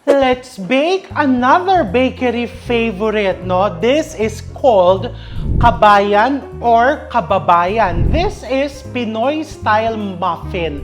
Let's bake another bakery favorite, no? This is called kabayan or kababayan. This is Pinoy style muffin.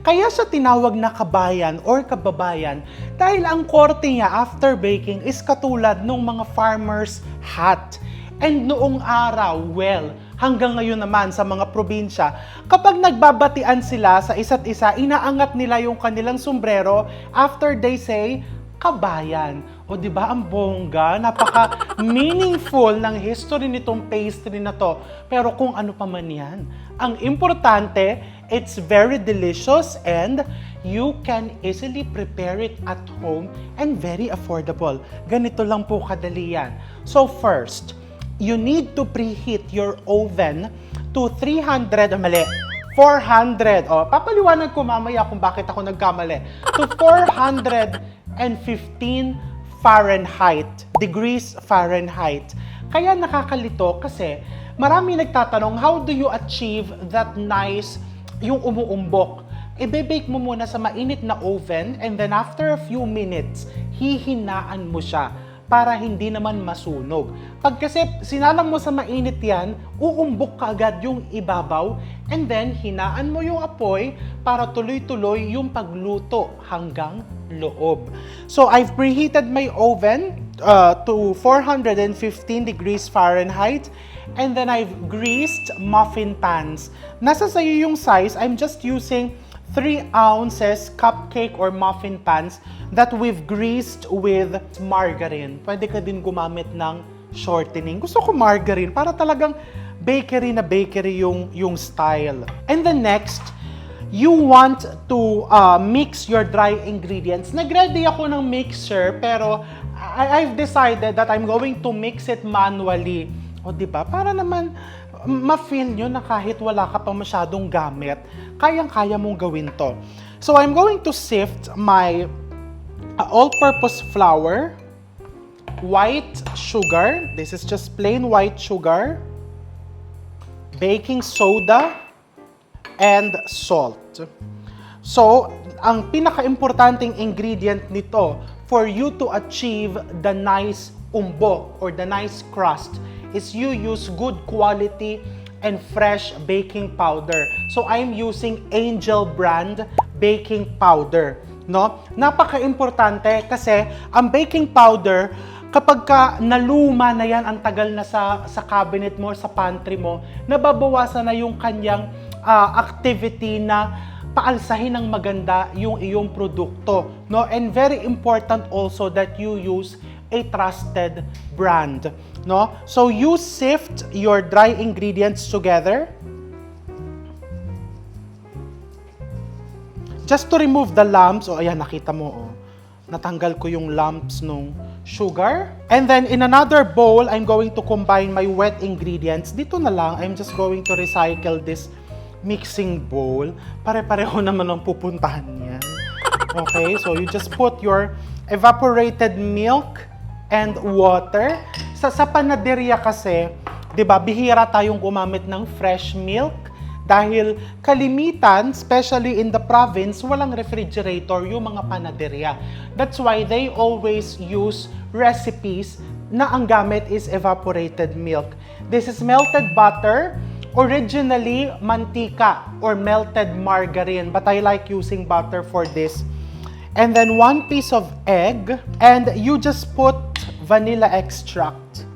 Kaya siya tinawag na kabayan or kababayan dahil ang korte niya after baking is katulad ng mga farmer's hat. And noong araw, well, hanggang ngayon naman sa mga probinsya, kapag nagbabatian sila sa isa't isa, inaangat nila yung kanilang sombrero after they say, kabayan. O di ba ang bongga, napaka-meaningful ng history nitong pastry na to. Pero kung ano pa man yan, ang importante, it's very delicious and you can easily prepare it at home and very affordable. Ganito lang po kadali yan. So first, you need to preheat your oven to 400. Papaliwanag ko mamaya kung bakit ako nagkamali. To 415 degrees Fahrenheit. Kaya nakakalito kasi marami nagtatanong, how do you achieve that nice, yung umuumbok? Ibe-bake mo muna sa mainit na oven and then after a few minutes, hihinaan mo siya para hindi naman masunog. Pag kasi sinalang mo sa mainit yan, uumbok ka agad yung ibabaw and then hinaan mo yung apoy para tuloy-tuloy yung pagluto hanggang loob. So I've preheated my oven to 415 degrees Fahrenheit and then I've greased muffin pans. Nasa sa'yo yung size, I'm just using 3 ounces cupcake or muffin pans that we've greased with margarine. Pwede ka din gumamit ng shortening. Gusto ko margarine para talagang bakery na bakery yung style. And the next, you want to mix your dry ingredients. Nag-ready ako ng mixer pero I've decided that I'm going to mix it manually. O diba? Para naman ma-feel nyo na kahit wala ka pa masyadong gamit, kayang-kaya mong gawin to. So I'm going to sift my all-purpose flour, white sugar, this is just plain white sugar, baking soda, and salt. So, ang pinaka-importanting ingredient nito for you to achieve the nice umbok or the nice crust is you use good quality and fresh baking powder. So I'm using Angel brand baking powder, no? Napaka-importante kasi ang baking powder, kapag ka naluma na yan, ang tagal na sa cabinet mo, sa pantry mo, nababawasan na yung kanyang activity na paalsahin ng maganda yung iyong produkto, no? And very important also that you use a trusted brand, no? So you sift your dry ingredients together just to remove the lumps. Oh, ayan, nakita mo, oh. Natanggal ko yung lumps nung sugar. And then in another bowl, I'm going to combine my wet ingredients. Dito na lang, I'm just going to recycle this mixing bowl. Pare-pareho naman ang pupuntahan niyan. Okay, so you just put your evaporated milk and water. Sa panaderia kasi, 'di ba, bihira tayong gumamit ng fresh milk dahil kalimitan, especially in the province, walang refrigerator yung mga panaderia. That's why they always use recipes na ang gamit is evaporated milk. This is melted butter, originally mantika or melted margarine, but I like using butter for this. And then 1 piece of egg, and you just put vanilla extract,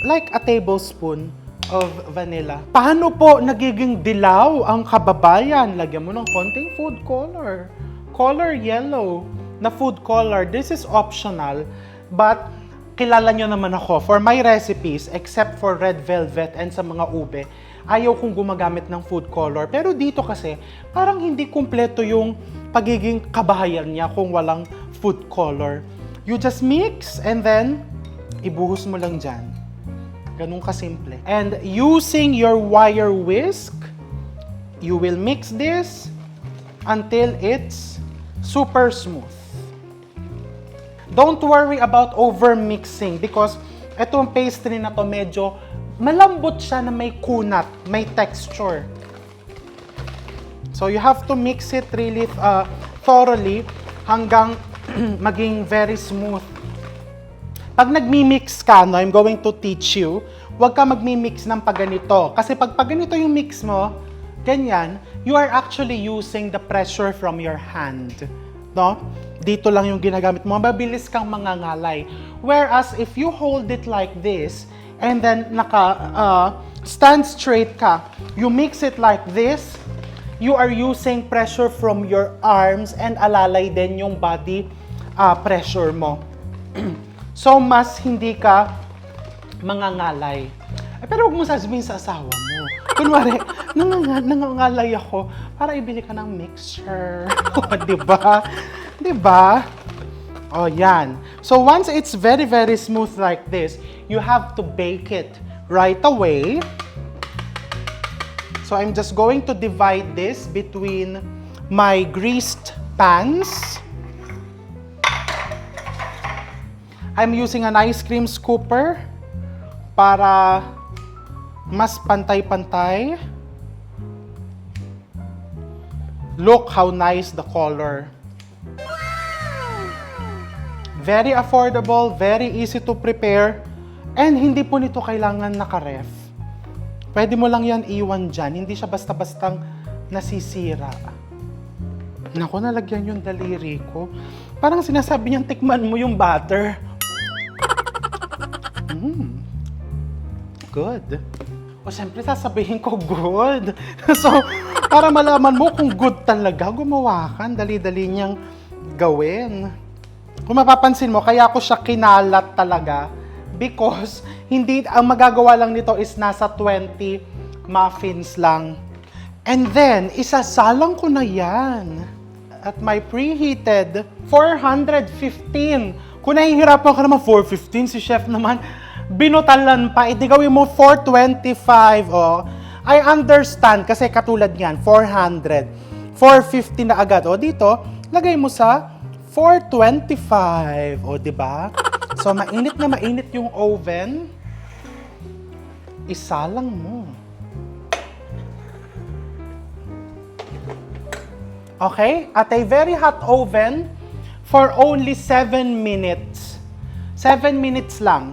like a tablespoon of vanilla. Paano po nagiging dilaw ang kababayan? Lagyan mo ng konting food color. Color yellow na food color. This is optional, but kilala nyo naman ako. For my recipes, except for red velvet and sa mga ube, ayaw kong gumagamit ng food color. Pero dito kasi, parang hindi kumpleto yung pagiging kabahayan niya kung walang food color. You just mix and then ibuhos mo lang dyan. Ganun kasimple. And using your wire whisk, you will mix this until it's super smooth. Don't worry about over-mixing because itong pastry na to medyo malambot siya na may kunat, may texture. So you have to mix it really thoroughly hanggang maging very smooth. Pag nagmi-mix ka, no, I'm going to teach you, huwag ka magmi-mix ng paganito. Kasi pag paganito yung mix mo, ganyan, you are actually using the pressure from your hand. No? Dito lang yung ginagamit mo. Mabilis kang mangangalay. Whereas if you hold it like this, and then stand straight ka, you mix it like this, you are using pressure from your arms and alalay din yung body pressure mo. So, mas hindi ka mangangalay. Pero huwag mo sasabihin sa asawa mo. Kunwari, nangangalay ako para ibili ka ng mixture. Diba? Diba? O, yan. So, once it's very, very smooth like this, you have to bake it right away. So, I'm just going to divide this between my greased pans. I'm using an ice cream scooper para mas pantay-pantay. Look how nice the color. Very affordable, very easy to prepare, and hindi po nito kailangan naka-ref. Pwede mo lang yan iwan dyan, hindi siya basta-bastang nasisira. Naku, nalagyan yung daliri ko. Parang sinasabi niyang tikman mo yung butter. Good. O siyempre sasabihin ko good. So, para malaman mo kung good talaga, gumawa ka. Dali-dali niyang gawin. Kung mapapansin mo, kaya ko siya kinalat talaga because hindi, ang magagawa lang nito is nasa 20 muffins lang. And then, isasalang ko na yan at my preheated 415. Kung nahihirapan ka naman, 415, si chef naman, binutalan pa, edi gawin mo 425, oh. I understand, kasi katulad niyan, 400. 450 na agad, oh. Dito, lagay mo sa 425, oh, diba? So, mainit na mainit yung oven. Isalang mo. Okay? At a very hot oven for only 7 minutes. 7 minutes lang.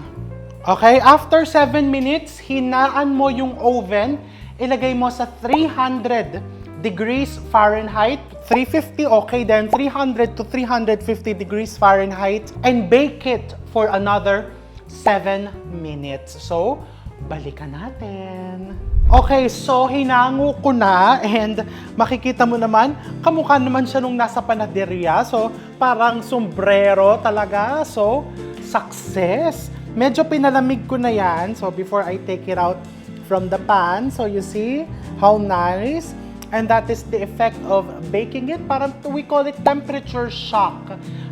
Okay? After 7 minutes, hinaan mo yung oven. Ilagay mo sa 300 degrees Fahrenheit. 350, okay, then 300 to 350 degrees Fahrenheit. And bake it for another 7 minutes. So, balikan natin. Okay, so hinango ko na and makikita mo naman, kamukha naman siya nung nasa panaderia. So, parang sombrero talaga. So, success. Medyo pinalamig ko na yan. So, before I take it out from the pan. So, you see how nice. And that is the effect of baking it. Parang we call it temperature shock.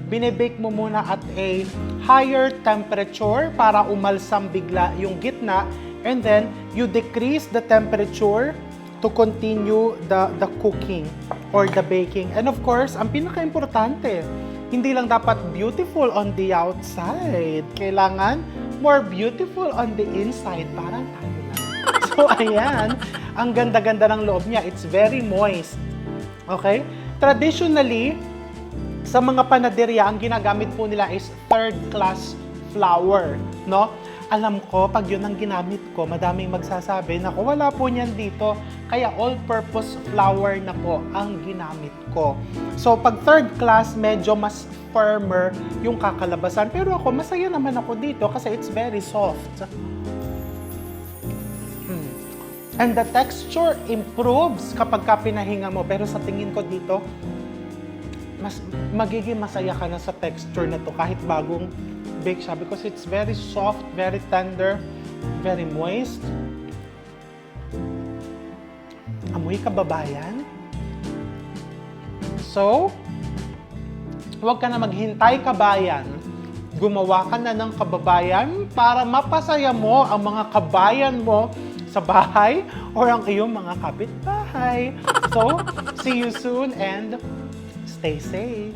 Binibake mo muna at a higher temperature para umalsam bigla yung gitna. And then, you decrease the temperature to continue the cooking or the baking. And of course, ang pinaka-importante, hindi lang dapat beautiful on the outside. Kailangan more beautiful on the inside. Parang tayo lang. So, ayan. Ang ganda-ganda ng loob niya. It's very moist. Okay? Traditionally, sa mga panaderia, ang ginagamit po nila is third-class flour. No? Alam ko, pag yun ang ginamit ko, madaming magsasabi, naku, wala po niyan dito. Kaya all-purpose flour na po ang ginamit ko. So, pag third class, medyo mas firmer yung kakalabasan. Pero ako, masaya naman ako dito kasi it's very soft. And the texture improves kapag ka pinahinga mo. Pero sa tingin ko dito, mas magiging masaya ka na sa texture na to kahit bagong bake siya because it's very soft, very tender, very moist. Amoy kababayan. So, huwag ka na maghintay kabayan. Gumawa ka na ng kababayan para mapasaya mo ang mga kabayan mo sa bahay or ang iyong mga kapitbahay. So, see you soon and stay safe.